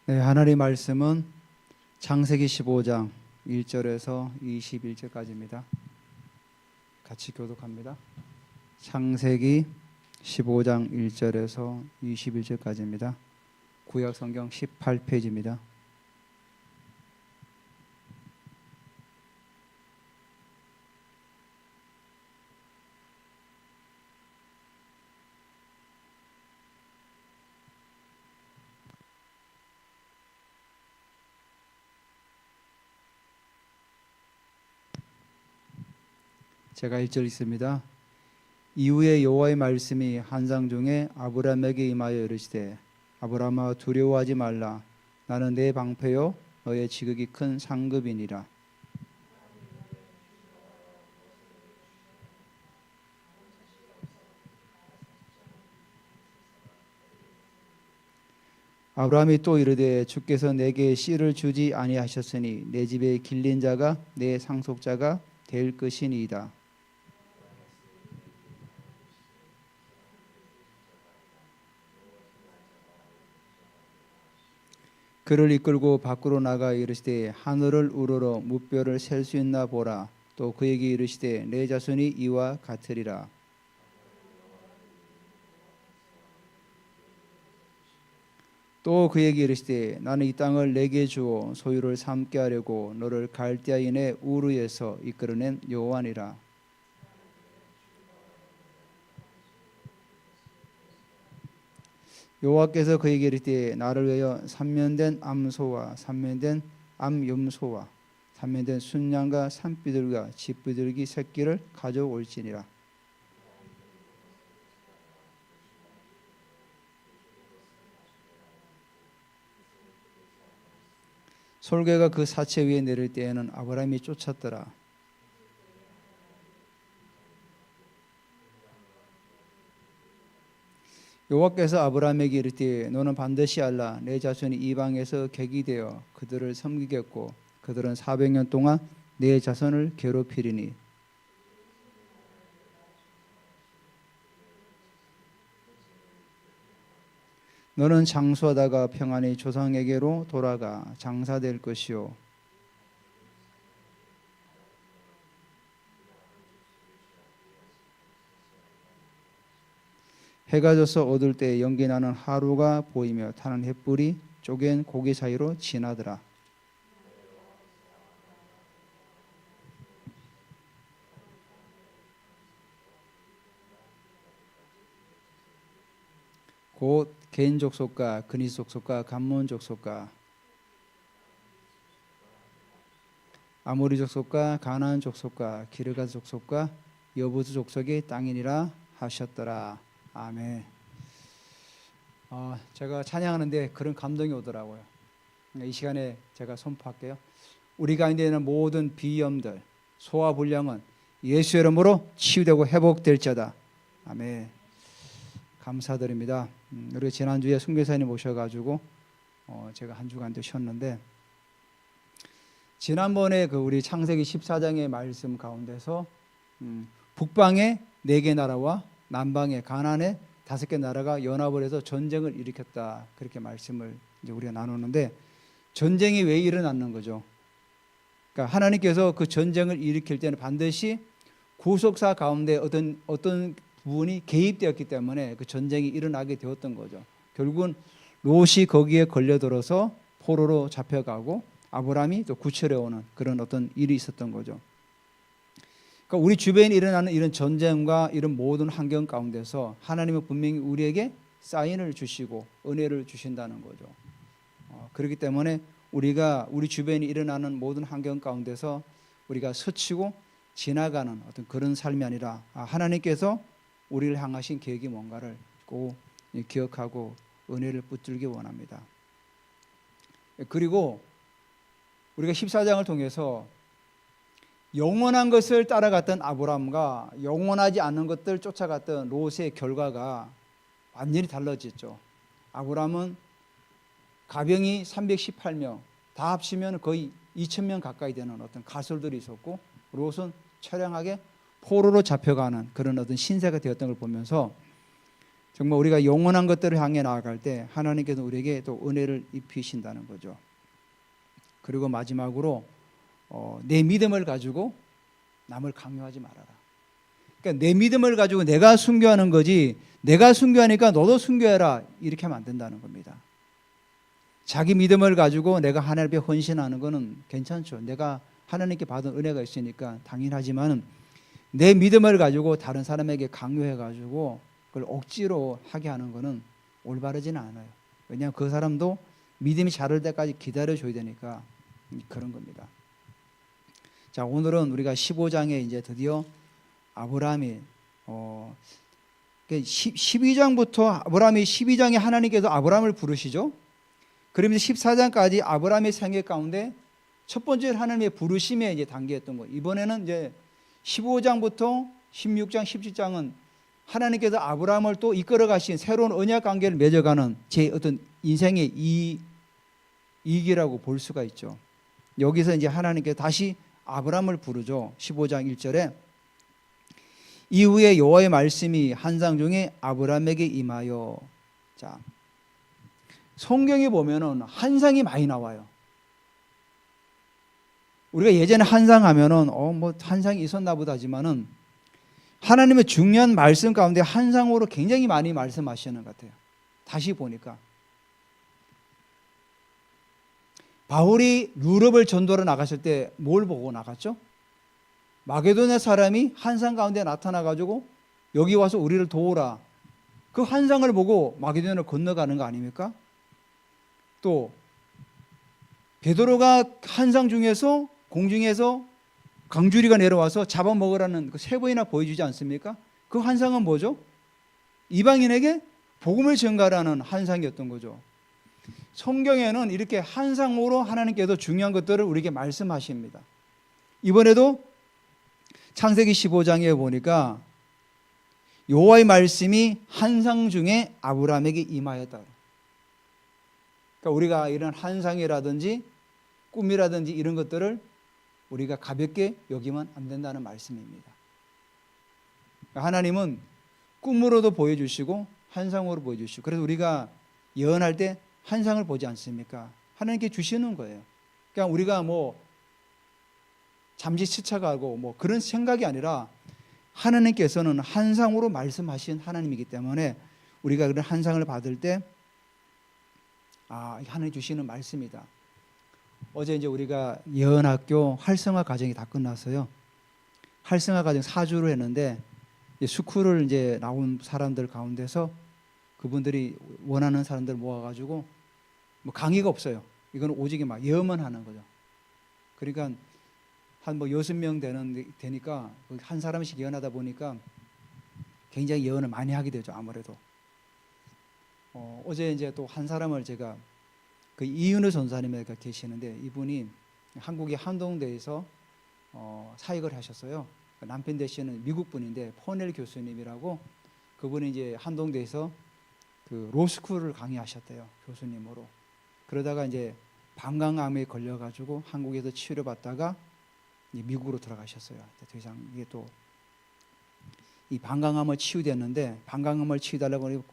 네, 하나님 말씀은 창세기 15장 1절에서 21절까지입니다. 같이 교독합니다. 창세기 15장 1절에서 21절까지입니다. 구약 성경 18페이지입니다. 제가 1절 읽습니다. 이후에 여호와의 말씀이 환상 중에 아브라함에게 임하여 이르시되 아브라함아 두려워하지 말라. 나는 내 방패요 너의 지극히 큰 상급이니라. 아브라함이 또 이르되 주께서 내게 씨를 주지 아니하셨으니 내 집에 길린 자가 내 상속자가 될 것이니이다. 그를 이끌고 밖으로 나가 이르시되 하늘을 우러러 무뼈를 셀 수 있나 보라. 또 그에게 이르시되 내 자손이 이와 같으리라. 또 그에게 이르시되 나는 이 땅을 내게 주어 소유를 삼게 하려고 너를 갈대아인의 우르에서 이끌어낸 여호와니라. 여호와께서 그에게 이르시되 나를 위하여 삼면된 암소와 삼면된 암염소와 삼면된 순양과 산비둘기와 집비둘기 새끼를 가져올지니라. 솔개가 그 사체 위에 내릴 때에는 아브라함이 쫓았더라. 여호와께서 아브라함에게 이르시되 너는 반드시 알라. 내 자손이 이방에서 객이 되어 그들을 섬기겠고 그들은 400년 동안 내 자손을 괴롭히리니 너는 장수하다가 평안히 조상에게로 돌아가 장사될 것이요 해가 져서 어두울 때 연기 나는 하루가 보이며 타는 햇불이 쪼갠 고기 사이로 지나더라. 곧 겐 족속과 그니 족속과 감몬 족속과 아모리 족속과 가나안 족속과 기르가 족속과 여부스 족속의 땅이니라 하셨더라. 아멘. 제가 찬양하는데 그런 감동이 오더라고요. 이 시간에 제가 선포할게요. 우리 가운데 있는 모든 비염들, 소화불량은 예수의 이름으로 치유되고 회복될지어다. 아멘. 감사드립니다. 우리 지난주에 선교사님 오셔가지고 제가 한 주간 쉬었는데 지난번에 우리 창세기 14장의 말씀 가운데서 북방의 4개 나라와 남방의 가나안의 5개 나라가 연합을 해서 전쟁을 일으켰다. 그렇게 말씀을 이제 우리가 나누는데 전쟁이 왜 일어났는 거죠? 그러니까 하나님께서 그 전쟁을 일으킬 때는 반드시 구속사 가운데 어떤 부분이 개입되었기 때문에 그 전쟁이 일어나게 되었던 거죠. 결국은 롯이 거기에 걸려들어서 포로로 잡혀가고 아브라함이 또 구출해 오는 그런 어떤 일이 있었던 거죠. 그러니까 우리 주변에 일어나는 이런 전쟁과 이런 모든 환경 가운데서 하나님은 분명히 우리에게 사인을 주시고 은혜를 주신다는 거죠. 그렇기 때문에 우리가 우리 주변에 일어나는 모든 환경 가운데서 우리가 스치고 지나가는 어떤 그런 삶이 아니라 하나님께서 우리를 향하신 계획이 뭔가를 꼭 기억하고 은혜를 붙들기 원합니다. 그리고 우리가 14장을 통해서 영원한 것을 따라갔던 아브라함과 영원하지 않은 것들 쫓아갔던 롯의 결과가 완전히 달라졌죠. 아브라함은 가병이 318명, 다 합치면 거의 2000명 가까이 되는 어떤 가솔들이 있었고 롯은 처량하게 포로로 잡혀가는 그런 어떤 신세가 되었던 걸 보면서 정말 우리가 영원한 것들을 향해 나아갈 때 하나님께서 우리에게 또 은혜를 입히신다는 거죠. 그리고 마지막으로 내 믿음을 가지고 남을 강요하지 말아라. 그러니까 내 믿음을 가지고 내가 순교하는 거지, 내가 순교하니까 너도 순교해라, 이렇게 하면 안 된다는 겁니다. 자기 믿음을 가지고 내가 하나님 앞에 헌신하는 거는 괜찮죠. 내가 하나님께 받은 은혜가 있으니까 당연하지만 내 믿음을 가지고 다른 사람에게 강요해가지고 그걸 억지로 하게 하는 거는 올바르지는 않아요. 왜냐하면 그 사람도 믿음이 자랄 때까지 기다려줘야 되니까 그런 겁니다. 자, 오늘은 우리가 15장에 이제 드디어 아브라함이 12장부터 아브라함이 12장에 하나님께서 아브라함을 부르시죠. 그러면서 14장까지 아브라함의 생애 가운데 첫 번째 하나님의 부르심의 이제 단계였던 거. 이번에는 이제 15장부터 16장, 17장은 하나님께서 아브라함을 또 이끌어 가신 새로운 언약 관계를 맺어가는 제 어떤 인생의 이익이라고 볼 수가 있죠. 여기서 이제 하나님께서 다시 아브라함을 부르죠. 15장 1절에 이후에 여호와의 말씀이 환상 중에 아브라함에게 임하여. 자, 성경에 보면은 환상이 많이 나와요. 우리가 예전에 환상하면은 뭐 환상이 있었나 보다 하지만은 하나님의 중요한 말씀 가운데 환상으로 굉장히 많이 말씀하시는 것 같아요. 다시 보니까 바울이 유럽을 전도로 나갔을 때 뭘 보고 나갔죠? 마게도냐 사람이 환상 가운데 나타나 가지고 여기 와서 우리를 도우라. 그 환상을 보고 마게도냐를 건너가는 거 아닙니까? 또 베드로가 환상 중에서 공중에서 강주리가 내려와서 잡아먹으라는 그 세 번이나 보여주지 않습니까? 그 환상은 뭐죠? 이방인에게 복음을 전가라는 환상이었던 거죠. 성경에는 이렇게 환상으로 하나님께서 중요한 것들을 우리에게 말씀하십니다. 이번에도 창세기 15장에 보니까 여호와의 말씀이 환상 중에 아브라함에게 임하였다. 그러니까 우리가 이런 환상이라든지 꿈이라든지 이런 것들을 우리가 가볍게 여기면 안 된다는 말씀입니다. 하나님은 꿈으로도 보여주시고 환상으로 보여주시고, 그래서 우리가 예언할 때 환상을 보지 않습니까? 하나님께 주시는 거예요. 그냥 우리가 뭐 잠시 스쳐가고 뭐 그런 생각이 아니라 하나님께서는 환상으로 말씀하신 하나님이기 때문에 우리가 그런 환상을 받을 때 하나님 주시는 말씀이다. 어제 이제 우리가 예언학교 활성화 과정이 다 끝났어요. 활성화 과정 4주를 했는데 스쿨을 이제 나온 사람들 가운데서 그분들이 원하는 사람들 모아가지고 뭐 강의가 없어요. 이건 오직 막 예언만 하는 거죠. 그러니까 한 뭐 6명 되니까 한 사람씩 예언하다 보니까 굉장히 예언을 많이 하게 되죠. 아무래도 어제 이제 또 한 사람을 제가 그 이윤우 전사님이 계시는데 이분이 한국의 한동대에서 사역을 하셨어요. 남편 되시는 미국 분인데 포넬 교수님이라고, 그분이 이제 한동대에서 그 로스쿨을 강의하셨대요. 교수님으로. 그러다가 이제 방광암에 걸려가지고 한국에서 치료받다가 미국으로 돌아가셨어요. 더 이상 이게 또 이 방광암을 치유됐는데, 방광암을 치유달라고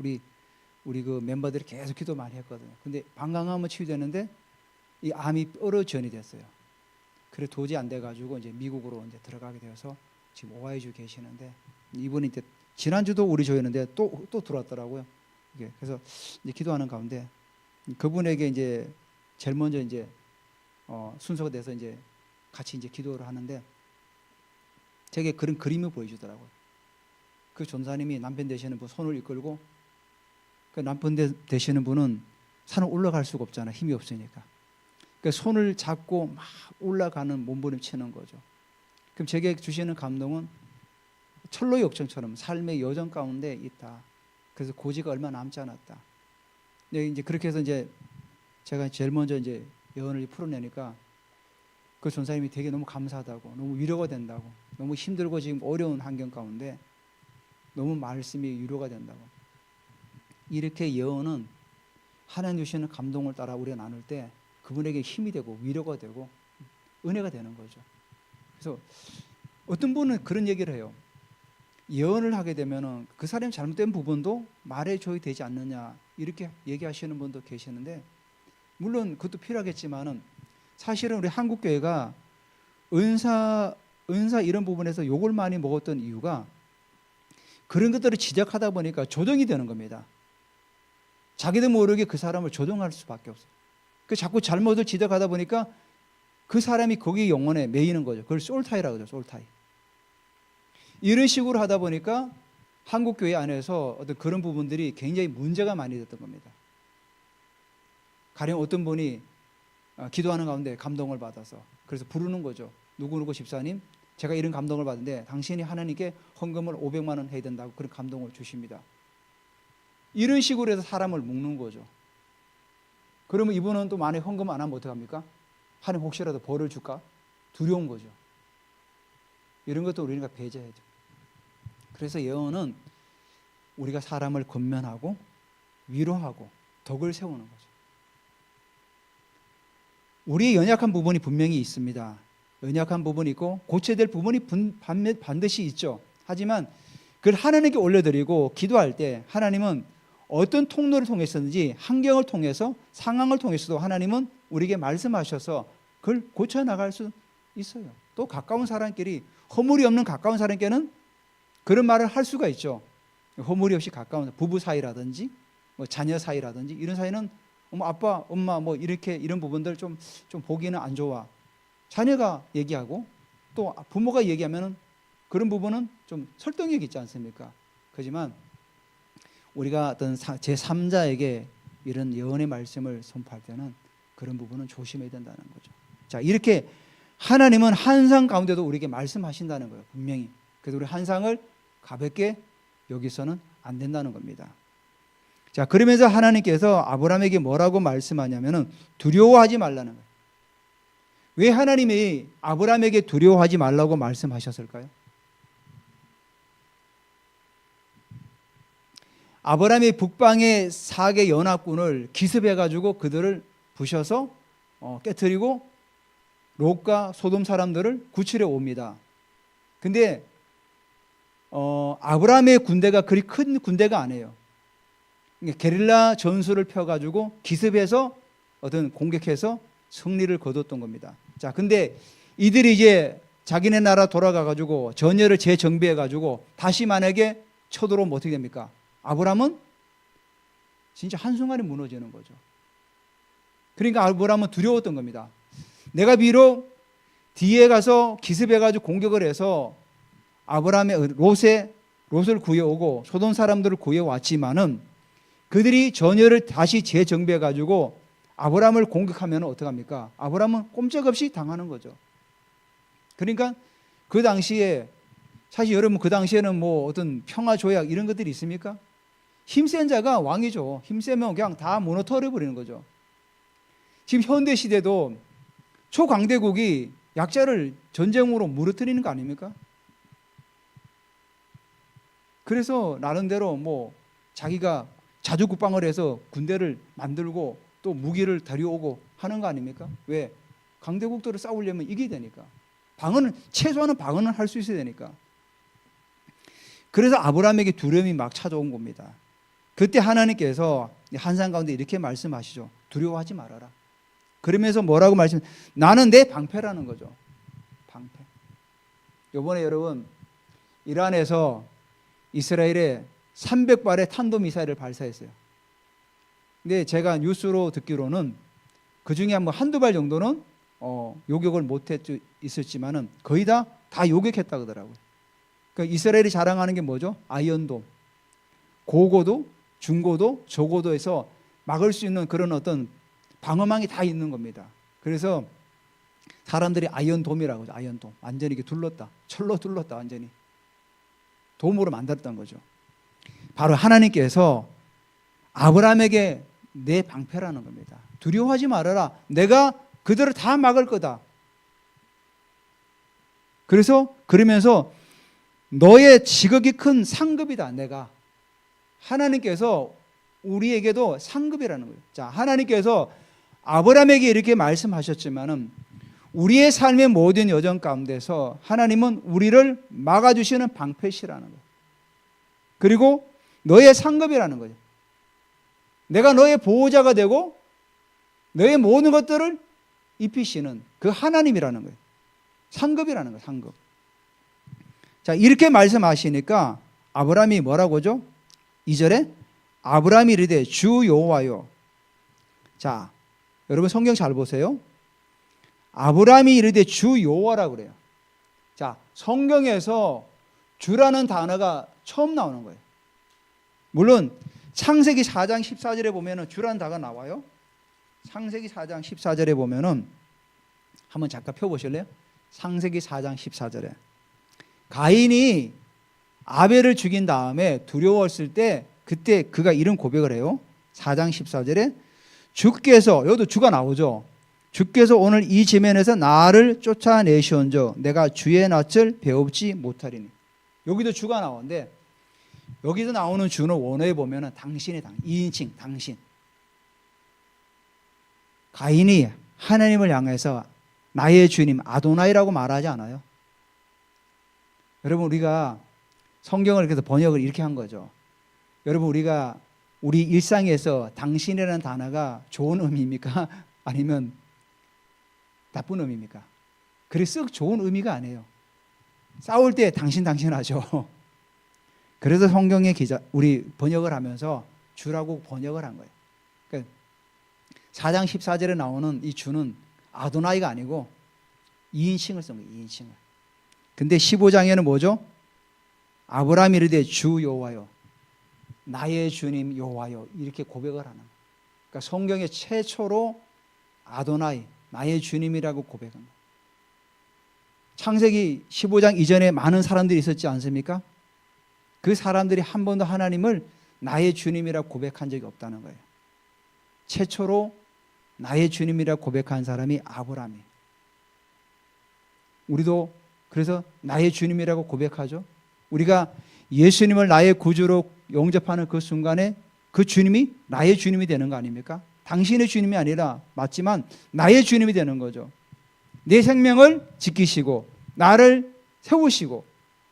우리 그 멤버들이 계속 기도 많이 했거든요. 근데 방광암은 치유되는데 이 암이 뼈로 전이 됐어요. 그래 도저히 안 돼가지고 이제 미국으로 이제 들어가게 되어서 지금 오하이주 계시는데, 이분이 이제 지난주도 우리 조였는데 또 들어왔더라고요. 이게 그래서 이제 기도하는 가운데 그분에게 이제 제일 먼저 이제 순서가 돼서 이제 같이 이제 기도를 하는데 제게 그런 그림을 보여주더라고요. 그 전사님이 남편 되시는 분 손을 이끌고, 그 남편 되시는 분은 산을 올라갈 수가 없잖아. 힘이 없으니까. 그 손을 잡고 막 올라가는 몸부림치는 거죠. 그럼 제게 주시는 감동은 철로 역정처럼 삶의 여정 가운데 있다. 그래서 고지가 얼마 남지 않았다. 네, 이제 그렇게 해서 이제 제가 제일 먼저 이제 예언을 풀어내니까 그 전사님이 되게 너무 감사하다고, 너무 위로가 된다고, 너무 힘들고 지금 어려운 환경 가운데 너무 말씀이 위로가 된다고. 이렇게 예언은 하나님 주시는 감동을 따라 우리가 나눌 때 그분에게 힘이 되고 위로가 되고 은혜가 되는 거죠. 그래서 어떤 분은 그런 얘기를 해요. 예언을 하게 되면은 그 사람이 잘못된 부분도 말해줘야 되지 않느냐 이렇게 얘기하시는 분도 계시는데, 물론 그것도 필요하겠지만은 사실은 우리 한국 교회가 은사 이런 부분에서 욕을 많이 먹었던 이유가 그런 것들을 지적하다 보니까 조정이 되는 겁니다. 자기도 모르게 그 사람을 조정할 수밖에 없어요. 그 자꾸 잘못을 지적하다 보니까 그 사람이 거기 영혼에 매이는 거죠. 그걸 솔타이라고 하죠. 솔타이. 이런 식으로 하다 보니까 한국 교회 안에서 어떤 그런 부분들이 굉장히 문제가 많이 됐던 겁니다. 가령 어떤 분이 기도하는 가운데 감동을 받아서 그래서 부르는 거죠. 누구누구 집사님, 제가 이런 감동을 받는데 당신이 하나님께 헌금을 500만 원 해야 된다고 그런 감동을 주십니다. 이런 식으로 해서 사람을 묶는 거죠. 그러면 이분은 또 만약에 헌금 안 하면 어떡합니까? 하나님 혹시라도 벌을 줄까? 두려운 거죠. 이런 것도 우리가 배제해야죠. 그래서 예언은 우리가 사람을 권면하고 위로하고 덕을 세우는 거죠. 우리의 연약한 부분이 분명히 있습니다. 연약한 부분이 있고 고쳐야 될 부분이 반드시 있죠. 하지만 그걸 하나님께 올려드리고 기도할 때 하나님은 어떤 통로를 통해서든지 환경을 통해서 상황을 통해서도 하나님은 우리에게 말씀하셔서 그걸 고쳐나갈 수 있어요. 또 가까운 사람끼리 허물이 없는 가까운 사람께는 그런 말을 할 수가 있죠. 허물이 없이 가까운 부부 사이라든지 뭐 자녀 사이라든지 이런 사이는 아빠, 엄마 뭐 이렇게 이런 부분들 좀 보기는 안 좋아. 자녀가 얘기하고 또 부모가 얘기하면은 그런 부분은 좀 설득력이 있지 않습니까? 그렇지만 우리가 어떤 제3자에게 이런 예언의 말씀을 선포할 때는 그런 부분은 조심해야 된다는 거죠. 자, 이렇게 하나님은 환상 가운데도 우리에게 말씀하신다는 거예요. 분명히. 그래서 우리 환상을 가볍게 여기서는 안 된다는 겁니다. 자, 그러면서 하나님께서 아브라함에게 뭐라고 말씀하냐면은 두려워하지 말라는 거예요. 왜 하나님이 아브라함에게 두려워하지 말라고 말씀하셨을까요? 아브라함이 북방의 4개 연합군을 기습해가지고 그들을 부셔서 깨뜨리고 롯과 소돔 사람들을 구출해 옵니다. 근데 아브라함의 군대가 그리 큰 군대가 아니에요. 게릴라 전술을 펴가지고 기습해서 어떤 공격해서 승리를 거뒀던 겁니다. 자, 근데 이들이 이제 자기네 나라 돌아가가지고 전열을 재정비해가지고 다시 만약에 쳐들어오면 어떻게 됩니까? 아브라함은 진짜 한순간에 무너지는 거죠. 그러니까 아브라함은 두려웠던 겁니다. 내가 비록 뒤에 가서 기습해가지고 공격을 해서 아브라함의 롯을 구해오고 소돔 사람들을 구해왔지만은 그들이 전열을 다시 재정비해가지고 아브라함을 공격하면 어떡합니까? 아브라함은 꼼짝없이 당하는 거죠. 그러니까 그 당시에 사실 여러분 그 당시에는 뭐 어떤 평화 조약 이런 것들이 있습니까? 힘센 자가 왕이죠. 힘세면 그냥 다 무너뜨려 버리는 거죠. 지금 현대 시대도 초강대국이 약자를 전쟁으로 무너뜨리는 거 아닙니까? 그래서 나름대로 뭐 자기가 자주국방을 해서 군대를 만들고 또 무기를 데려오고 하는 거 아닙니까? 왜? 강대국들을 싸우려면 이겨야 되니까. 최소한은 방어는 할 수 있어야 되니까. 그래서 아브라함에게 두려움이 막 찾아온 겁니다. 그때 하나님께서 환상 가운데 이렇게 말씀하시죠. 두려워하지 말아라. 그러면서 뭐라고 나는 내 방패라는 거죠. 방패. 이번에 여러분 이란에서 이스라엘에 300발의 탄도미사일을 발사했어요. 근데 제가 뉴스로 듣기로는 그 중에 한두 발 정도는 요격을 못했지만은 거의 다 요격했다 그러더라고요. 그러니까 이스라엘이 자랑하는 게 뭐죠? 아이언돔. 고고도, 중고도, 저고도에서 막을 수 있는 그런 어떤 방어망이 다 있는 겁니다. 그래서 사람들이 아이언돔이라고 하죠. 아이언돔. 완전히 이렇게 둘렀다. 철로 둘렀다. 완전히. 돔으로 만들었던 거죠. 바로 하나님께서 아브라함에게 내 방패라는 겁니다. 두려워하지 말아라. 내가 그들을 다 막을 거다. 그러면서 너의 지극히 큰 상급이다. 내가. 하나님께서 우리에게도 상급이라는 거예요. 자, 하나님께서 아브라함에게 이렇게 말씀하셨지만은 우리의 삶의 모든 여정 가운데서 하나님은 우리를 막아주시는 방패시라는 거예요. 그리고 너의 상급이라는 거죠. 내가 너의 보호자가 되고 너의 모든 것들을 입히시는 그 하나님이라는 거예요. 상급이라는 거예요. 상급. 자, 이렇게 말씀하시니까 아브라함이 뭐라고 하죠? 2절에 아브라함이 이르되 주 여호와여. 자, 여러분 성경 잘 보세요. 아브라함이 이르되 주 여호와라고 그래요. 자, 성경에서 주라는 단어가 처음 나오는 거예요. 물론 창세기 4장 14절에 보면은 주라는 단어가 나와요. 창세기 4장 14절에 보면은 한번 잠깐 펴 보실래요? 창세기 4장 14절에 가인이 아벨을 죽인 다음에 두려웠을 때 그때 그가 이런 고백을 해요. 4장 14절에 주께서, 여기도 주가 나오죠. 주께서 오늘 이 지면에서 나를 쫓아내시온저 내가 주의 낯을 배웁지 못하리니. 여기도 주가 나오는데 여기서 나오는 주는 원어에 보면은 당신의 2인칭 당신. 가인이 하나님을 향해서 나의 주님 아도나이라고 말하지 않아요? 여러분 우리가 성경을 그래서 번역을 이렇게 한 거죠. 여러분 우리가 우리 일상에서 당신이라는 단어가 좋은 의미입니까? 아니면 나쁜 의미입니까? 그리 썩 좋은 의미가 아니에요. 싸울 때 당신 하죠. 그래서 성경의 우리 번역을 하면서 주라고 번역을 한 거예요. 그러니까 4장 14절에 나오는 이 주는 아도나이가 아니고 2인칭을 쓴 거예요. 2인칭을. 근데 15장에는 뭐죠? 아브라함이 이르되 주 여호와여, 나의 주님 여호와여, 이렇게 고백을 하는 거예요. 그러니까 성경의 최초로 아도나이, 나의 주님이라고 고백한 거예요. 창세기 15장 이전에 많은 사람들이 있었지 않습니까? 그 사람들이 한 번도 하나님을 나의 주님이라고 고백한 적이 없다는 거예요. 최초로 나의 주님이라고 고백한 사람이 아브라함이에요. 우리도 그래서 나의 주님이라고 고백하죠. 우리가 예수님을 나의 구주로 영접하는 그 순간에 그 주님이 나의 주님이 되는 거 아닙니까? 당신의 주님이 아니라 맞지만 나의 주님이 되는 거죠. 내 생명을 지키시고 나를 세우시고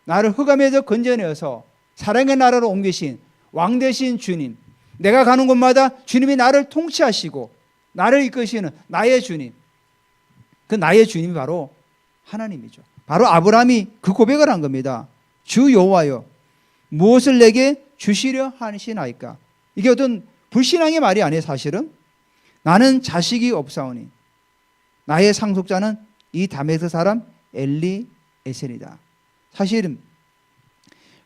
나를 흑암에서 건져내어서 사랑의 나라로 옮기신 왕 되신 주님, 내가 가는 곳마다 주님이 나를 통치하시고 나를 이끄시는 나의 주님, 그 나의 주님이 바로 하나님이죠. 바로 아브라함이 그 고백을 한 겁니다. 주 여호와여, 무엇을 내게 주시려 하시나이까? 이게 어떤 불신앙의 말이 아니에요. 사실은 나는 자식이 없사오니 나의 상속자는 이 다메섹 사람 엘리에셀이다. 사실은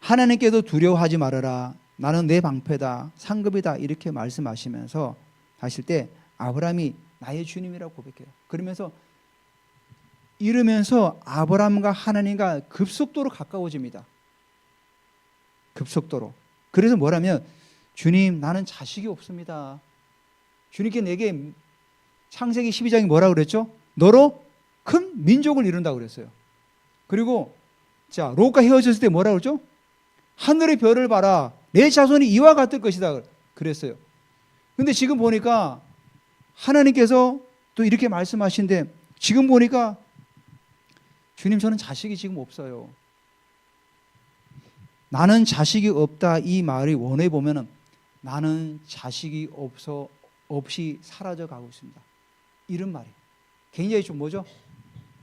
하나님께도 두려워하지 말아라, 나는 내 방패다, 상급이다, 이렇게 말씀하시면서 하실 때 아브라함이 나의 주님이라고 고백해요. 그러면서 이러면서 아브라함과 하나님과 급속도로 가까워집니다. 급속도로. 그래서 뭐라면 주님 나는 자식이 없습니다. 주님께 내게 창세기 12장이 뭐라고 그랬죠? 너로 큰 민족을 이룬다고 그랬어요. 그리고 자 롯과 헤어졌을 때 뭐라고 그랬죠? 하늘의 별을 봐라, 내 자손이 이와 같을 것이다 그랬어요. 근데 지금 보니까 하나님께서 또 이렇게 말씀하신데 지금 보니까 주님 저는 자식이 지금 없어요. 나는 자식이 없다 이 말이 원어에 보면은 나는 자식이 없이 사라져 가고 있습니다. 이런 말이에요. 굉장히 좀 뭐죠?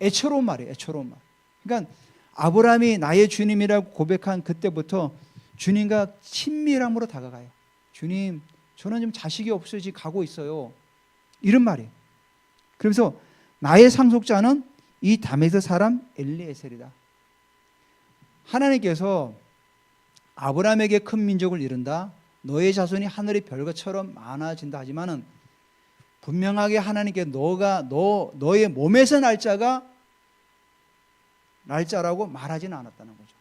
애처로운 말이에요. 애처로운 말. 그러니까 아브라함이 나의 주님이라고 고백한 그때부터 주님과 친밀함으로 다가가요. 주님 저는 좀 자식이 없어서 지금 가고 있어요. 이런 말이에요. 그래서 나의 상속자는 이 다메섹 사람 엘리에셀이다. 하나님께서 아브라함에게 큰 민족을 이룬다, 너의 자손이 하늘의 별것처럼 많아진다 하지만은 분명하게 하나님께 너의 몸에서 날짜라고 말하지는 않았다는 거죠.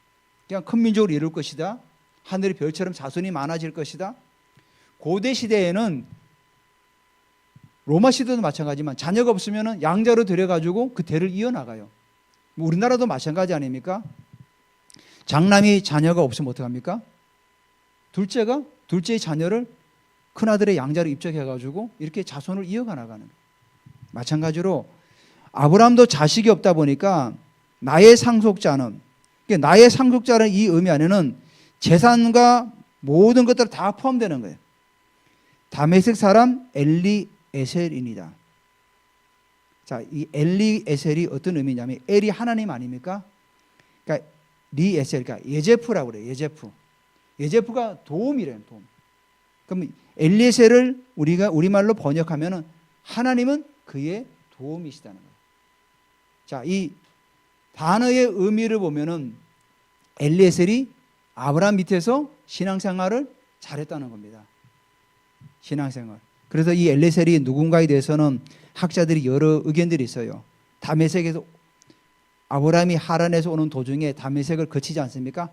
그냥 큰 민족을 이룰 것이다, 하늘의 별처럼 자손이 많아질 것이다. 고대 시대에는 로마 시대도 마찬가지지만 자녀가 없으면 양자로 들여가지고 그 대를 이어나가요. 우리나라도 마찬가지 아닙니까? 장남이 자녀가 없으면 어떡합니까? 둘째의 자녀를 큰아들의 양자로 입적해가지고 이렇게 자손을 이어가 나가는. 마찬가지로 아브라함도 자식이 없다 보니까 나의 상속자는 이 의미 안에는 재산과 모든 것들 다 포함되는 거예요. 다메섹 사람 엘리에셀입니다. 자, 이 엘리에셀이 어떤 의미냐면 엘이 하나님 아닙니까? 그러니까 리에셀, 그러니까 예제프라고 그래요. 예제프가 도움이래요. 도움. 그럼 엘리에셀을 우리가 우리말로 번역하면은 하나님은 그의 도움이시다는 거예요. 자, 이 단어의 의미를 보면은 엘리에셀이 아브라함 밑에서 신앙생활을 잘했다는 겁니다. 신앙생활. 그래서 이 엘리에셀이 누군가에 대해서는 학자들이 여러 의견들이 있어요. 다메섹에서 아브라함이 하란에서 오는 도중에 다메섹을 거치지 않습니까?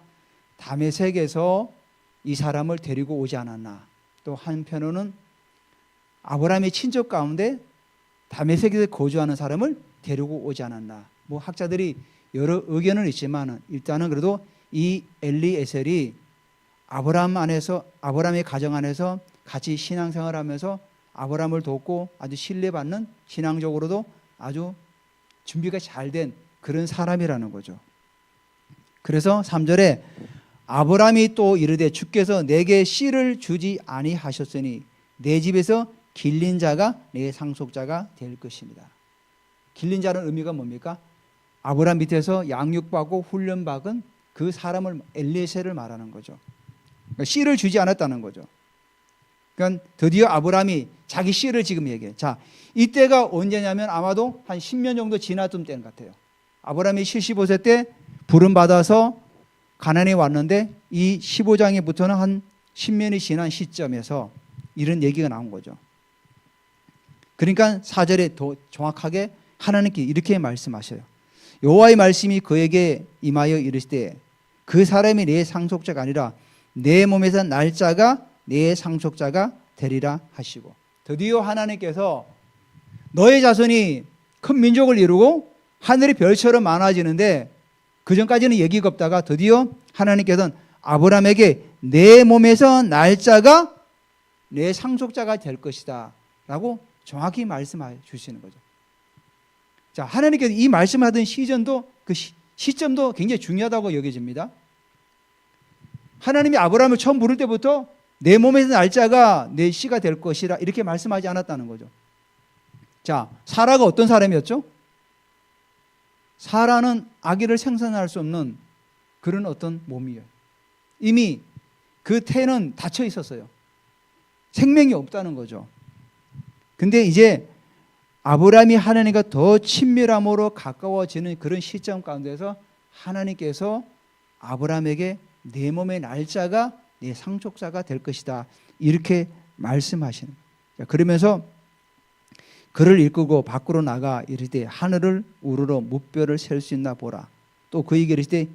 다메섹에서 이 사람을 데리고 오지 않았나. 또 한편으로는 아브라함의 친척 가운데 다메섹에서 거주하는 사람을 데리고 오지 않았나. 뭐 학자들이 여러 의견은 있지만 일단은 그래도 이 엘리에셀이 아브라함의 가정 안에서 같이 신앙생활하면서 아브라함을 돕고 아주 신뢰받는, 신앙적으로도 아주 준비가 잘 된 그런 사람이라는 거죠. 그래서 3절에 아브라함이 또 이르되 주께서 내게 씨를 주지 아니하셨으니 내 집에서 길린 자가 내 상속자가 될 것입니다. 길린 자는 의미가 뭡니까? 아브라함 밑에서 양육받고 훈련받은 그 사람을, 엘리에셀을 말하는 거죠. 그러니까 씨를 주지 않았다는 거죠. 그러니까 드디어 아브라함이 자기 씨를 지금 얘기해요. 자, 이때가 언제냐면 아마도 한 10년 정도 지났던 때인 것 같아요. 아브라함이 75세 때 부름 받아서 가나안에 왔는데 이 15장에부터는 한 10년이 지난 시점에서 이런 얘기가 나온 거죠. 그러니까 4절에 더 정확하게 하나님께 이렇게 말씀하셔요. 여호와의 말씀이 그에게 임하여 이르시되 그 사람이 내 상속자가 아니라 내 몸에서 날짜가 내 상속자가 되리라 하시고, 드디어 하나님께서 너의 자손이 큰 민족을 이루고 하늘의 별처럼 많아지는데 그전까지는 얘기가 없다가 드디어 하나님께서는 아브라함에게 내 몸에서 날짜가 내 상속자가 될 것이다 라고 정확히 말씀해 주시는 거죠. 자, 하나님께서 이 말씀하던 시점도, 그 시점도 굉장히 중요하다고 여겨집니다. 하나님이 아브라함을 처음 부를 때부터 내 몸에서 날짜가 내 씨가 될 것이라 이렇게 말씀하지 않았다는 거죠. 자, 사라가 어떤 사람이었죠? 사라는 아기를 생산할 수 없는 그런 어떤 몸이에요. 이미 그 태는 닫혀 있었어요. 생명이 없다는 거죠. 근데 이제 아브라함이 하나님과 더 친밀함으로 가까워지는 그런 시점 가운데서 하나님께서 아브라함에게 내 몸의 날짜가 내 상속자가 될 것이다 이렇게 말씀하시는 거예요. 그러면서 그를 이끌고 밖으로 나가 이르되 하늘을 우러러 무뼈를 셀 수 있나 보라. 또 그에게 이르시되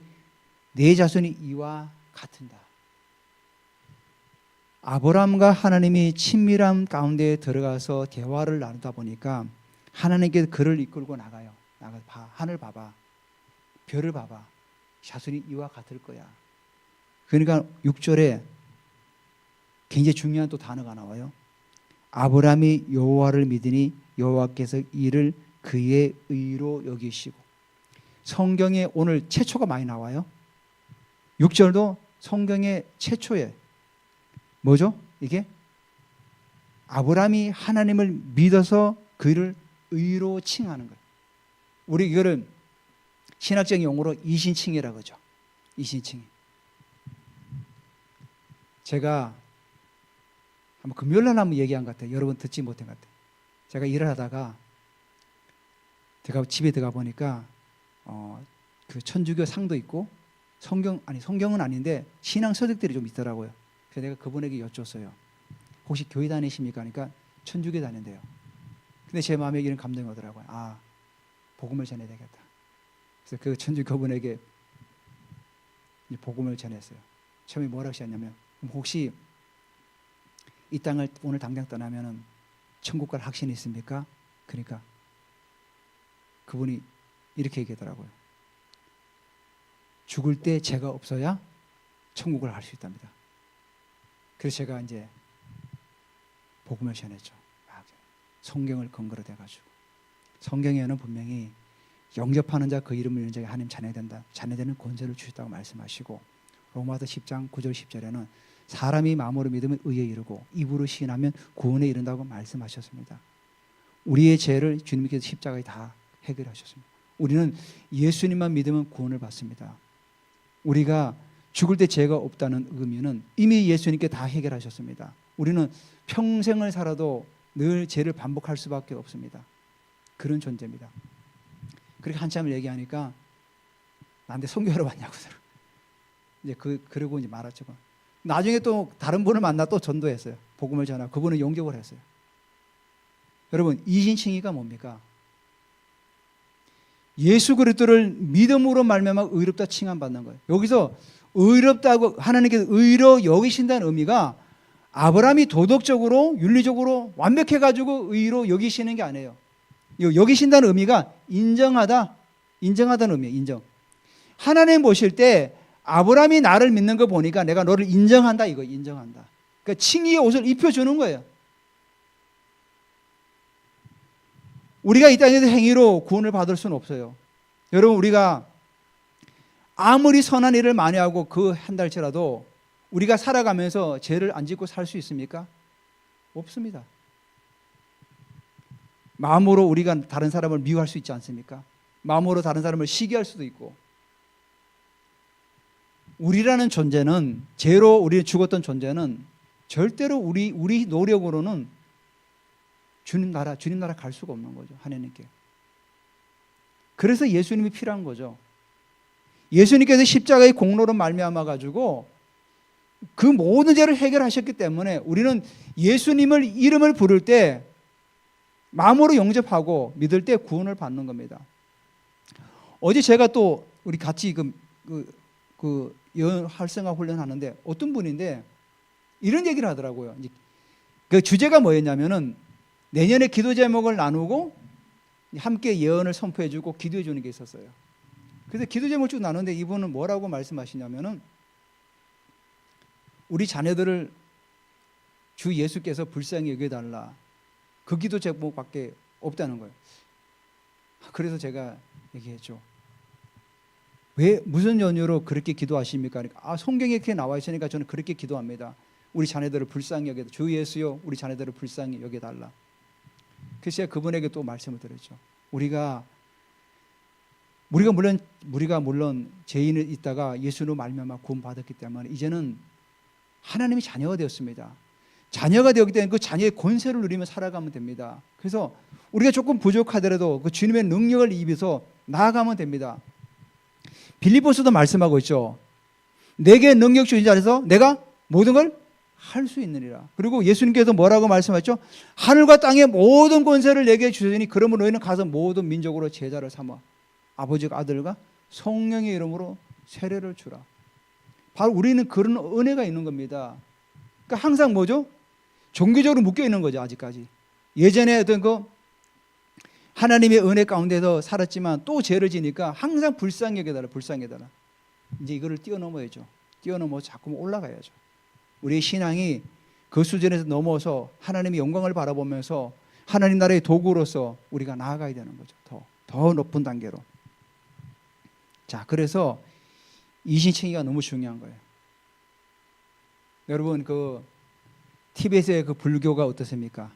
내 자손이 이와 같은다. 아브라함과 하나님이 친밀함 가운데 들어가서 대화를 나누다 보니까 하나님께서 그를 이끌고 나가요. 하늘 봐봐, 별을 봐봐, 자손이 이와 같을 거야. 그러니까 6절에 굉장히 중요한 또 단어가 나와요. 아브라함이 여호와를 믿으니 여호와께서 이를 그의 의로 여기시고. 성경에 오늘 최초가 많이 나와요. 6절도 성경의 최초에 뭐죠? 이게 아브라함이 하나님을 믿어서 그를 의로 칭하는 거예요. 우리 이거를 신학적인 용어로 이신칭이라고 하죠. 이신칭. 제가 한번 금요일 날 한번 얘기한 것 같아요. 여러분 듣지 못한 것 같아요. 제가 일을 하다가 제가 집에 들어가 보니까 그 천주교 상도 있고 성경은 아닌데 신앙 서적들이 좀 있더라고요. 그래서 내가 그분에게 여쭸어요. 혹시 교회 다니십니까? 하니까 천주교 다닌대요. 근데 제 마음에 이런 감동이 오더라고요. 아, 복음을 전해야 되겠다. 그래서 그 천주교 그분에게 복음을 전했어요. 처음에 뭐라고 하셨냐면 혹시 이 땅을 오늘 당장 떠나면은 천국 갈 확신이 있습니까? 그러니까 그분이 이렇게 얘기하더라고요. 죽을 때 죄가 없어야 천국을 갈 수 있답니다. 그래서 제가 이제 복음을 전했죠. 성경을 근거로 대가지고 성경에는 분명히 영접하는 자 그 이름을 여는 자에게 하나님 자녀되는 권세를 주셨다고 말씀하시고 로마서 10장 9절 10절에는 사람이 마음으로 믿으면 의에 이르고 입으로 시인하면 구원에 이른다고 말씀하셨습니다. 우리의 죄를 주님께서 십자가에 다 해결하셨습니다. 우리는 예수님만 믿으면 구원을 받습니다. 우리가 죽을 때 죄가 없다는 의미는 이미 예수님께 다 해결하셨습니다. 우리는 평생을 살아도 늘 죄를 반복할 수밖에 없습니다. 그런 존재입니다. 그렇게 한참을 얘기하니까 나한테 선교하러 왔냐고 이제 그러고 이제 말았죠. 나중에 또 다른 분을 만나 또 전도했어요. 복음을 전하고 그분은 용접을 했어요. 여러분, 이신칭의가 뭡니까? 예수 그리스도를 믿음으로 말미암아 의롭다 칭함받는 거예요. 여기서 의롭다고 하나님께서 의로 여기신다는 의미가 아브라함이 도덕적으로 윤리적으로 완벽해가지고 의로 여기시는 게 아니에요. 여기신다는 의미가 인정하다는 의미예요. 인정. 하나님 보실 때 아브라함이 나를 믿는 거 보니까 내가 너를 인정한다, 이거 인정한다. 그러니까 칭의의 옷을 입혀주는 거예요. 우리가 이 땅에서 행위로 구원을 받을 수는 없어요. 여러분, 우리가 아무리 선한 일을 많이 하고 그 한 달치라도 우리가 살아가면서 죄를 안 짓고 살 수 있습니까? 없습니다. 마음으로 우리가 다른 사람을 미워할 수 있지 않습니까? 마음으로 다른 사람을 시기할 수도 있고. 우리라는 존재는, 죄로 우리 죽었던 존재는 절대로 우리 노력으로는 주님 나라 갈 수가 없는 거죠. 하나님께. 그래서 예수님이 필요한 거죠. 예수님께서 십자가의 공로로 말미암아 가지고 그 모든 죄를 해결하셨기 때문에 우리는 예수님을 이름을 부를 때 마음으로 영접하고 믿을 때 구원을 받는 겁니다. 어제 제가 또 우리 같이 활성화 훈련하는데 어떤 분인데 이런 얘기를 하더라고요. 그 주제가 뭐였냐면은 내년에 기도 제목을 나누고 함께 예언을 선포해주고 기도해주는 게 있었어요. 그래서 기도 제목을 쭉 나누는데 이분은 뭐라고 말씀하시냐면은 우리 자녀들을 주 예수께서 불쌍히 여겨달라. 그 기도 제목밖에 없다는 거예요. 그래서 제가 얘기했죠. 왜 무슨 연유로 그렇게 기도하십니까? 그러니까 성경에 이렇게 나와 있으니까 저는 그렇게 기도합니다. 우리 자녀들을 불쌍히 여겨달라. 주 예수여 우리 자녀들을 불쌍히 여겨달라. 그래서 제가 그분에게 또 말씀을 드렸죠. 우리가 물론 죄인이 있다가 예수로 말미암아 구원받았기 때문에 이제는 하나님이 자녀가 되었습니다. 자녀가 되었기 때문에 그 자녀의 권세를 누리며 살아가면 됩니다. 그래서 우리가 조금 부족하더라도 그 주님의 능력을 입어서 나아가면 됩니다. 빌립보서도 말씀하고 있죠. 내게 능력 주신 자에서 내가 모든 걸 할 수 있느니라. 그리고 예수님께서 뭐라고 말씀하셨죠? 하늘과 땅의 모든 권세를 내게 주시니 그러므로 너희는 가서 모든 민족으로 제자를 삼아 아버지가 아들과 성령의 이름으로 세례를 주라. 바로 우리는 그런 은혜가 있는 겁니다. 그러니까 항상 뭐죠? 종교적으로 묶여 있는 거죠. 아직까지. 예전에 어떤 하나님의 은혜 가운데서 살았지만 또 죄를 지니까 항상 불쌍히 여겨달라. 이제 이거를 뛰어넘어야죠. 뛰어넘어 자꾸 올라가야죠. 우리의 신앙이 그 수준에서 넘어서 하나님의 영광을 바라보면서 하나님 나라의 도구로서 우리가 나아가야 되는 거죠. 더 높은 단계로. 자, 그래서 이신칭의가 너무 중요한 거예요. 여러분, 티베트의 그 불교가 어떻습니까?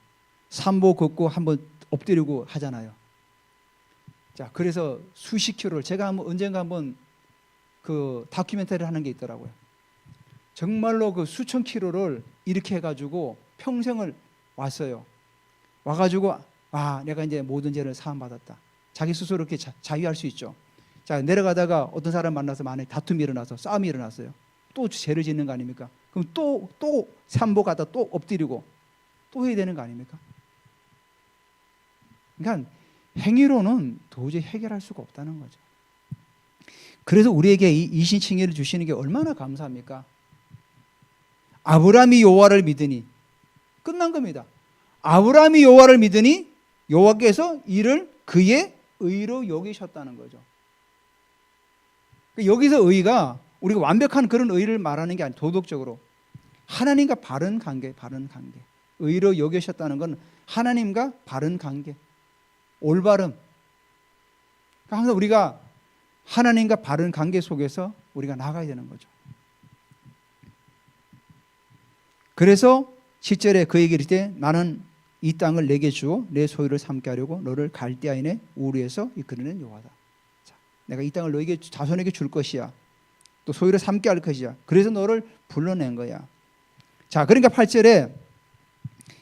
삼보 걷고 한번 엎드리고 하잖아요. 자, 그래서 수십 킬로를 제가 언젠가 한번 그 다큐멘터리를 하는 게 있더라고요. 정말로 그 수천 킬로를 이렇게 해가지고 평생을 왔어요. 와가지고 내가 이제 모든 죄를 사함받았다. 자기 스스로 이렇게 자유할 수 있죠. 자, 내려가다가 어떤 사람 만나서 만약에 다툼이 일어나서 싸움이 일어났어요. 또 죄를 짓는 거 아닙니까? 그럼 또 삼보 가다 또 엎드리고 또 해야 되는 거 아닙니까? 그러니까 행위로는 도저히 해결할 수가 없다는 거죠. 그래서 우리에게 이 이신칭의를 주시는 게 얼마나 감사합니까? 아브라함이 여호와를 믿으니 끝난 겁니다. 아브라함이 여호와를 믿으니 여호와께서 이를 그의 의로 여기셨다는 거죠. 여기서 의가 우리가 완벽한 그런 의를 말하는 게 아니라 도덕적으로 하나님과 바른 관계. 의로 여기셨다는 건 하나님과 바른 관계, 올바름. 항상 우리가 하나님과 바른 관계 속에서 우리가 나가야 되는 거죠. 그래서 10절에 그에게 이르되 나는 이 땅을 내게 주어 내 소유를 삼게 하려고 너를 갈대아인의 우르에서 이끌어낸 여호와다. 자, 내가 이 땅을 너에게 자손에게 줄 것이야. 또 소유를 삼게 할 것이야. 그래서 너를 불러낸 거야. 자, 그러니까 8절에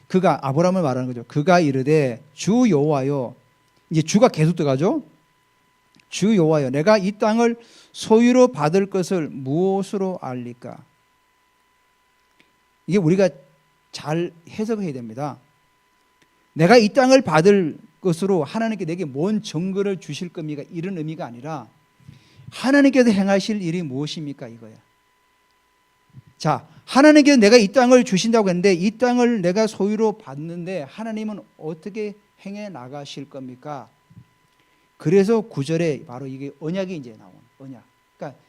그가 아브라함을 말하는 거죠. 그가 이르되 주 여호와여, 이제 주가 계속 들어가죠. 주 여호와여, 내가 이 땅을 소유로 받을 것을 무엇으로 알리까? 이게 우리가 잘 해석해야 됩니다. 내가 이 땅을 받을 것으로 하나님께 내게 뭔 증거를 주실 겁니까? 이런 의미가 아니라 하나님께서 행하실 일이 무엇입니까? 이거야. 자, 하나님께서 내가 이 땅을 주신다고 했는데 이 땅을 내가 소유로 받는데 하나님은 어떻게 행해 나가실 겁니까? 그래서 9절에 바로 이게 언약이 이제 나오는 언약. 그러니까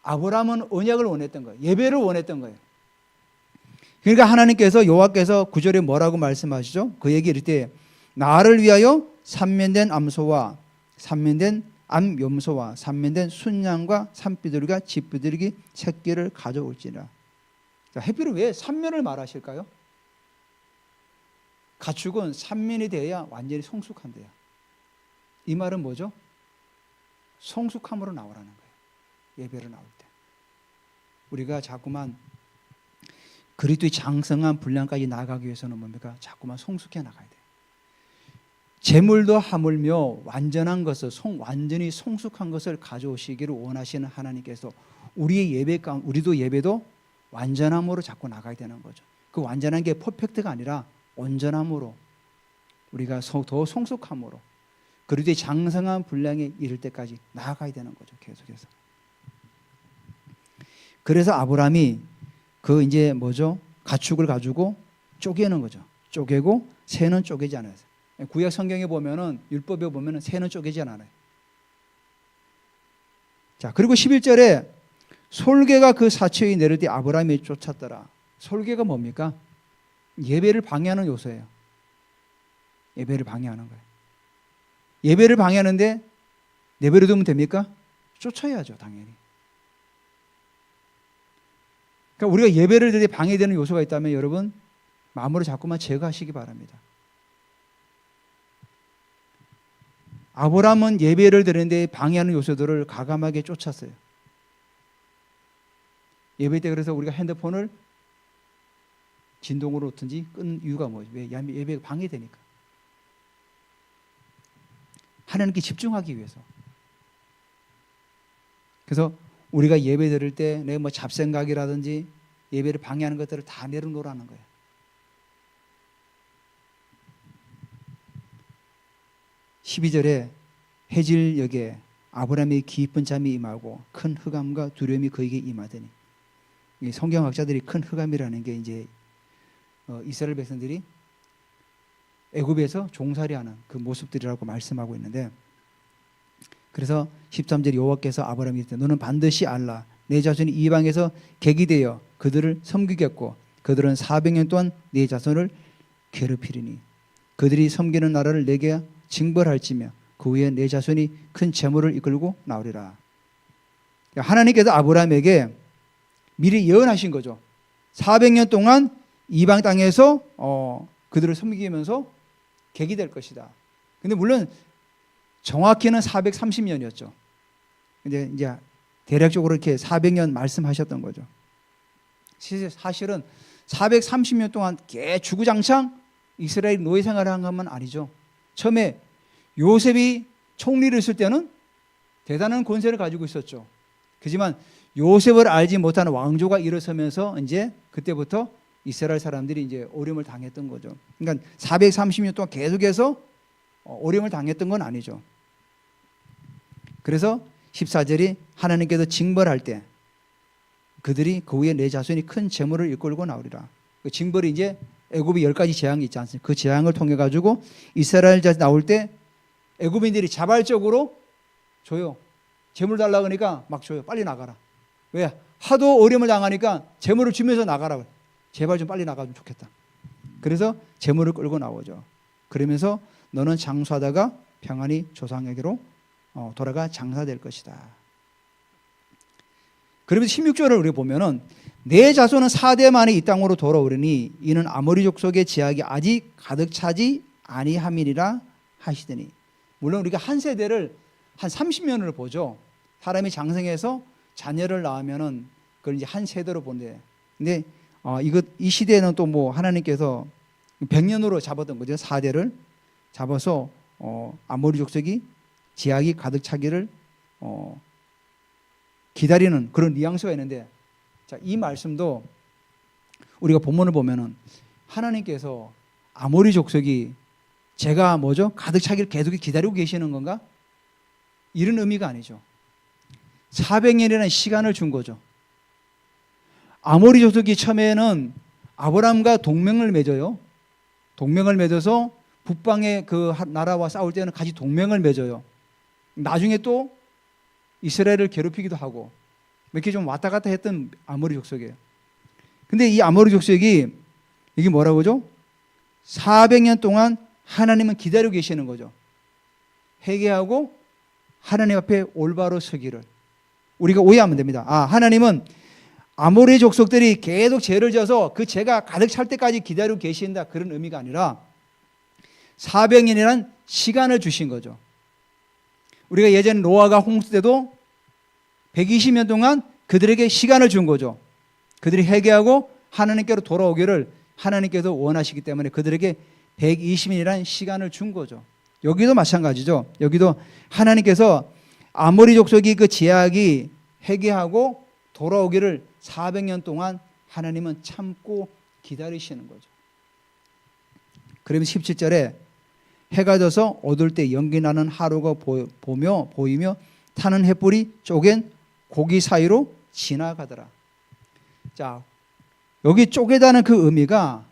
아브라함은 언약을 원했던 거예요. 예배를 원했던 거예요. 그러니까 하나님께서 여호와께서 9절에 뭐라고 말씀하시죠? 그에게 이르되 나를 위하여 삼면된 암소와 삼면된 암염소와 삼면된 순양과 산비둘기가 집비둘기 새끼를 가져올지라. 자, 햇빛을 왜 삼면을 말하실까요? 가축은 삼면이 되어야 완전히 성숙한대요. 이 말은 뭐죠? 성숙함으로 나오라는 거예요. 예배를 나올 때 우리가 자꾸만 그리스도의 장성한 분량까지 나아가기 위해서는 뭡니까? 자꾸만 성숙해 나가야 돼요. 재물도 하물며 완전한 것을 완전히 성숙한 것을 가져오시기를 원하시는 하나님께서 우리의 예배 가운데 우리도 예배도 완전함으로 자꾸 나가야 되는 거죠. 그 완전한 게 퍼펙트가 아니라 온전함으로 우리가 더 성숙함으로 그리스도의 장성한 분량에 이를 때까지 나아가야 되는 거죠. 계속해서. 그래서 아브라함이 그 이제 뭐죠? 가축을 가지고 쪼개는 거죠. 쪼개고 새는 쪼개지 않아요. 구약 성경에 보면은 율법에 보면은 새는 쪼개지 않아요. 자, 그리고 11절에 솔개가 그 사체에 내릴 때 아브라함이 쫓았더라. 솔개가 뭡니까? 예배를 방해하는 요소예요. 예배를 방해하는 거예요. 예배를 방해하는데 내버려 두면 됩니까? 쫓아야죠, 당연히. 그러니까 우리가 예배를 드릴 때 방해되는 요소가 있다면 여러분 마음으로 자꾸만 제거하시기 바랍니다. 아브라함은 예배를 드리는데 방해하는 요소들을 과감하게 쫓았어요. 예배 때 그래서 우리가 핸드폰을 진동으로 놓든지 끈 이유가 뭐죠? 왜? 예배가 방해되니까. 하나님께 집중하기 위해서. 그래서 우리가 예배 드릴 때 내 뭐 잡생각이라든지 예배를 방해하는 것들을 다 내려놓으라는 거예요. (12절에) 해질녘에 아브라함의 깊은 잠이 임하고 큰 흑암과 두려움이 그에게 임하더니, 성경학자들이 큰 흑암이라는 게 이제 이스라엘 백성들이 애굽에서 종살이하는 그 모습들이라고 말씀하고 있는데, 그래서 13절 여호와께서 아브라함이 이르되 너는 반드시 알라. 내 자손이 이방에서 객이 되어 그들을 섬기겠고 그들은 400년 동안 내 자손을 괴롭히리니 그들이 섬기는 나라를 내게 징벌할지며 그 후에 내 자손이 큰 재물을 이끌고 나오리라. 하나님께서 아브라함에게 미리 예언하신 거죠. 400년 동안 이방 땅에서 그들을 섬기면서 객이 될 것이다. 근데 물론 정확히는 430년이었죠. 근데 이제 대략적으로 이렇게 400년 말씀하셨던 거죠. 사실은 430년 동안 주구장창 이스라엘 노예 생활을 한 것만 아니죠. 처음에 요셉이 총리를 했을 때는 대단한 권세를 가지고 있었죠. 그렇지만 요셉을 알지 못하는 왕조가 일어서면서 이제 그때부터 이스라엘 사람들이 이제 어려움을 당했던 거죠. 그러니까 430년 동안 계속해서 어려움을 당했던 건 아니죠. 그래서 14절이 하나님께서 징벌할 때 그들이 그 후에 내 자손이 큰 재물을 이끌고 나오리라. 그 징벌이 이제 애굽이 10가지 재앙이 있지 않습니까? 그 재앙을 통해 가지고 이스라엘 자손이 나올 때 애굽인들이 자발적으로 줘요. 재물 달라고 하니까 막 줘요. 빨리 나가라. 왜? 하도 어려움을 당하니까 재물을 주면서 나가라. 제발 좀 빨리 나가면 좋겠다. 그래서 재물을 끌고 나오죠. 그러면서 너는 장수하다가 평안히 조상에게로 돌아가 장사될 것이다. 그러면서 16절을 우리가 보면은 내 자손은 4대 만에 이 땅으로 돌아오려니 이는 아모리 족속의 제약이 아직 가득 차지 아니함이니라 하시더니. 물론 우리가 한 세대를 한 30년을 보죠. 사람이 장성해서 자녀를 낳으면은 그걸 이제 한 세대로 본대. 근데 이 시대에는 또 뭐 하나님께서 100년으로 잡았던 거죠. 4대를 잡아서 아모리 족속이 제약이 가득 차기를 기다리는 그런 뉘앙스가 있는데, 자, 이 말씀도 우리가 본문을 보면은 하나님께서 아모리 족속이 제가 뭐죠? 가득 차기를 계속 기다리고 계시는 건가? 이런 의미가 아니죠. 400년이라는 시간을 준 거죠. 아모리 족속이 처음에는 아브라함과 동맹을 맺어요. 동맹을 맺어서 북방의 그 나라와 싸울 때는 같이 동맹을 맺어요. 나중에 또 이스라엘을 괴롭히기도 하고 이렇게 좀 왔다 갔다 했던 아모리 족속이에요. 근데 이 아모리 족속이 이게 뭐라고 하죠? 400년 동안 하나님은 기다리고 계시는 거죠. 회개하고 하나님 앞에 올바로 서기를. 우리가 오해하면 됩니다. 하나님은 아모리 족속들이 계속 죄를 져서 그 죄가 가득 찰 때까지 기다리고 계신다, 그런 의미가 아니라 400년이라는 시간을 주신 거죠. 우리가 예전 노아가 홍수 때도 120년 동안 그들에게 시간을 준 거죠. 그들이 회개하고 하나님께로 돌아오기를 하나님께서 원하시기 때문에 그들에게 120년이라는 시간을 준 거죠. 여기도 마찬가지죠. 여기도 하나님께서 아모리 족속이 그 제약이 회개하고 돌아오기를 400년 동안 하나님은 참고 기다리시는 거죠. 그러면 17절에 해가 져서 어두울 때 연기 나는 하루가 보이며 타는 횃불이 쪼갠 고기 사이로 지나가더라. 자, 여기 쪼개다는 그 의미가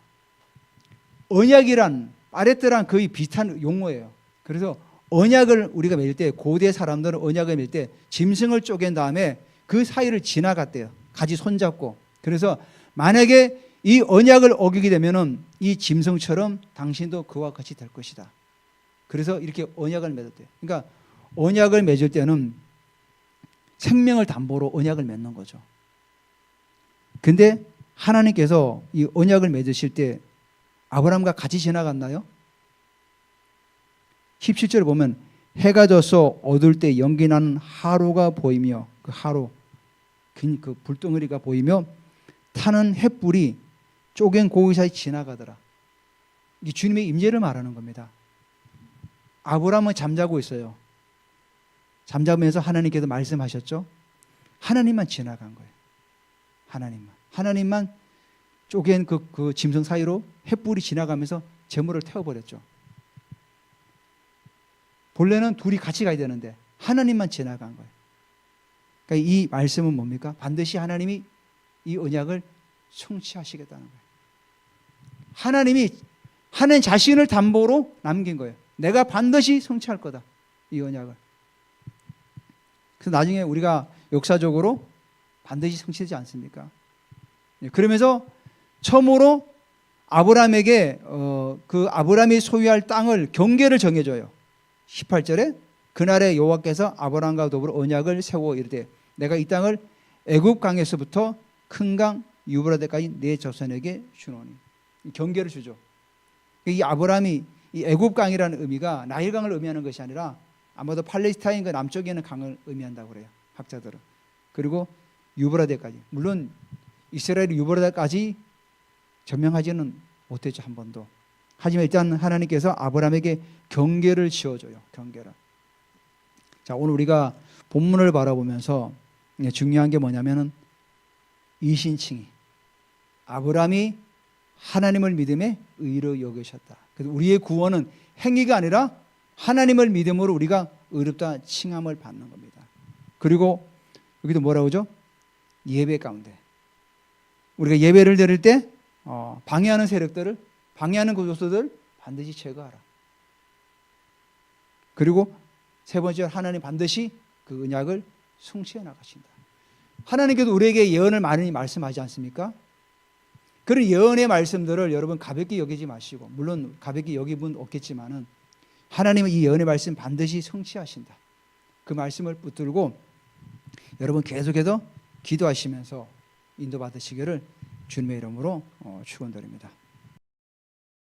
언약이란 파레트랑 거의 비슷한 용어예요. 그래서 언약을 우리가 맺을 때, 고대 사람들은 언약을 맺을 때 짐승을 쪼갠 다음에 그 사이를 지나갔대요. 같이 손잡고. 그래서 만약에 이 언약을 어기게 되면은 이 짐승처럼 당신도 그와 같이 될 것이다. 그래서 이렇게 언약을 맺었대요. 그러니까 언약을 맺을 때는 생명을 담보로 언약을 맺는 거죠. 근데 하나님께서 이 언약을 맺으실 때 아브라함과 같이 지나갔나요? 17절에 보면 해가 져서 어두울 때 연기 나는 하루가 보이며, 그 하루, 그 불덩어리가 보이며 타는 횃불이 쪼갠 고기 사이 지나가더라. 이게 주님의 임재를 말하는 겁니다. 아브라함은 잠자고 있어요. 잠자면서 하나님께서 말씀하셨죠. 하나님만 지나간 거예요. 하나님만 쪼갠 그 짐승 사이로 횃불이 지나가면서 제물을 태워버렸죠. 본래는 둘이 같이 가야 되는데 하나님만 지나간 거예요. 그러니까 이 말씀은 뭡니까? 반드시 하나님이 이 언약을 성취하시겠다는 거예요. 하나님이 하나님 자신을 담보로 남긴 거예요. 내가 반드시 성취할 거다, 이 언약을. 그래서 나중에 우리가 역사적으로 반드시 성취되지 않습니까? 그러면서 처음으로 아브라함에게 그 아브라함이 소유할 땅을 경계를 정해줘요. 18절에 그날에 여호와께서 아브라함과 더불어 언약을 세워 이르되 내가 이 땅을 애굽 강에서부터 큰 강 유브라데까지 내 자손에게 주노니. 경계를 주죠. 이 아브라함이 이 애굽 강이라는 의미가 나일강을 의미하는 것이 아니라 아마도 팔레스타인 그 남쪽에 있는 강을 의미한다고 그래요, 학자들은. 그리고 유브라데까지. 물론 이스라엘이 유브라데까지 점령하지는 못했죠, 한 번도. 하지만 일단 하나님께서 아브라함에게 경계를 지어줘요. 경계를. 자, 오늘 우리가 본문을 바라보면서 중요한 게 뭐냐면은 이신칭의 아브라함이 하나님을 믿음에 의로 여기셨다. 그래서 우리의 구원은 행위가 아니라 하나님을 믿음으로 우리가 의롭다 칭함을 받는 겁니다. 그리고 여기도 뭐라고 하죠? 예배 가운데 우리가 예배를 드릴 때 방해하는 세력들을, 방해하는 요소들 반드시 제거하라. 그리고 세 번째, 하나님 반드시 그 언약을 성취해 나가신다. 하나님께도 우리에게 예언을 많이 말씀하지 않습니까? 그런 예언의 말씀들을 여러분 가볍게 여기지 마시고, 물론 가볍게 여기는 분 없겠지만은 하나님은 이 예언의 말씀 반드시 성취하신다. 그 말씀을 붙들고 여러분 계속해서 기도하시면서 인도받으시기를 주님의 이름으로 축원드립니다.